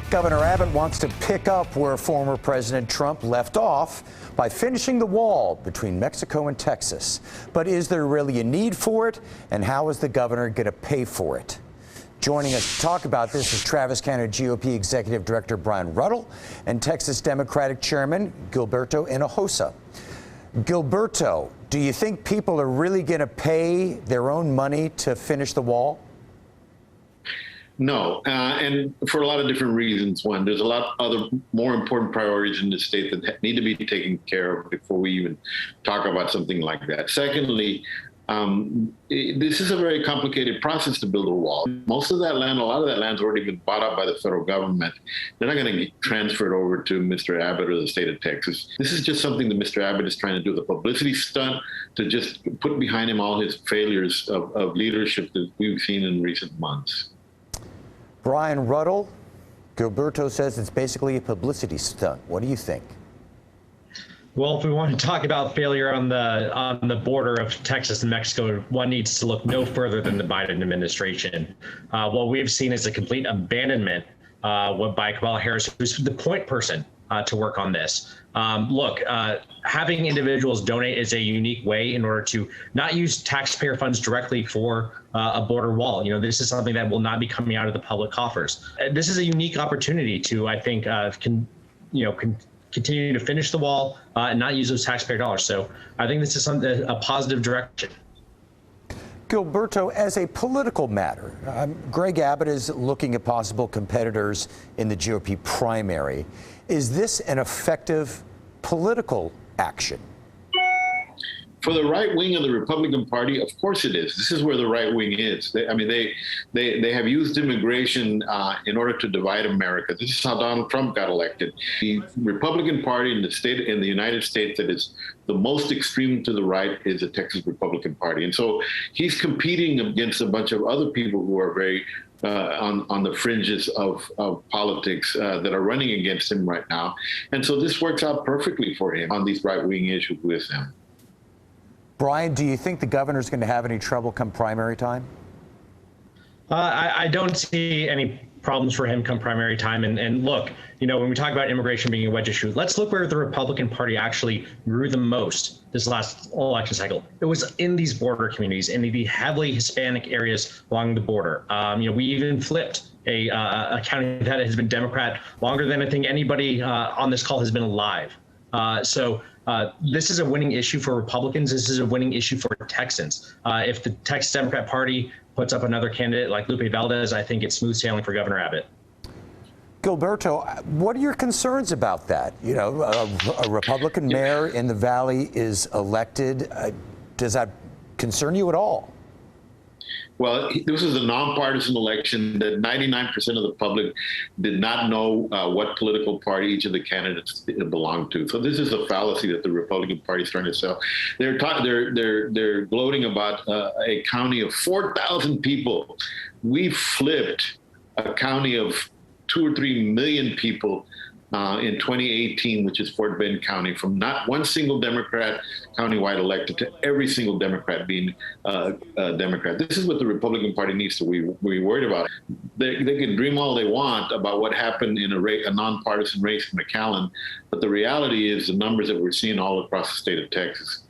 Governor Abbott wants to pick up where former President Trump left off by finishing the wall between Mexico and Texas. But is there really a need for it? And how is the governor going to pay for it? Joining us to talk about this is Travis County GOP Executive Director Brian Ruddle and Texas Democratic Chairman Gilberto Hinojosa. Gilberto, do you think people are really going to pay their own money to finish the wall? No, and for a lot of different reasons. One, there's a lot of other more important priorities in the state that need to be taken care of before we even talk about something like that. Secondly, this is a very complicated process to build a wall. Most of that land, a lot of that land's already been bought up by the federal government. They're not going to get transferred over to Mr. Abbott or the state of Texas. This is just something that Mr. Abbott is trying to do, the publicity stunt to just put behind him all his failures of leadership that we've seen in recent months. Brian Ruddle, Gilberto says it's basically a publicity stunt. What do you think? Well, if we want to talk about failure on the border of Texas and Mexico, one needs to look no further than the Biden administration. What we've seen is a complete abandonment by Kamala Harris, who's the point person to work on this. Having individuals donate is a unique way in order to not use taxpayer funds directly for a border wall. You know, this is something that will not be coming out of the public coffers. This is a unique opportunity to, I think, continue to finish the wall and not use those taxpayer dollars. So I think this is a positive direction. Gilberto, as a political matter, Greg Abbott is looking at possible competitors in the GOP primary. Is this an effective political action? For the right wing of the Republican Party, of course it is. This is where the right wing is. They have used immigration in order to divide America. This is how Donald Trump got elected. The Republican Party in the United States that is the most extreme to the right is the Texas Republican Party. And so he's competing against a bunch of other people who are very on the fringes of politics that are running against him right now. And so this works out perfectly for him on these right-wing issues with him. Brian, do you think the governor's going to have any trouble come primary time? I don't see any problems for him come primary time. And look, you know, when we talk about immigration being a wedge issue, let's look where the Republican Party actually grew the most this last election cycle. It was in these border communities, in the heavily Hispanic areas along the border. We even flipped a county that has been Democrat longer than I think anybody on this call has been alive. This is a winning issue for Republicans. This is a winning issue for Texans. If the Texas Democrat Party puts up another candidate like Lupe Valdez, I think it's smooth sailing for Governor Abbott. Gilberto, what are your concerns about that? You know, a Republican mayor in the Valley is elected. Does that concern you at all? Well, this is a nonpartisan election that 99% of the public did not know what political party each of the candidates belonged to. So this is a fallacy that the Republican Party is trying to sell. They're gloating about a county of 4,000 people. We flipped a county of 2 or 3 million people in 2018, which is Fort Bend County, from not one single Democrat countywide elected to every single Democrat being a Democrat. This is what the Republican Party needs to be worried about. They can dream all they want about what happened in a nonpartisan race in McAllen, but the reality is the numbers that we're seeing all across the state of Texas.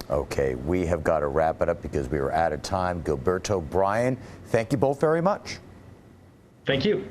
Okay, we have got to wrap it up because we are out of time. Gilberto, Brian, thank you both very much. Thank you.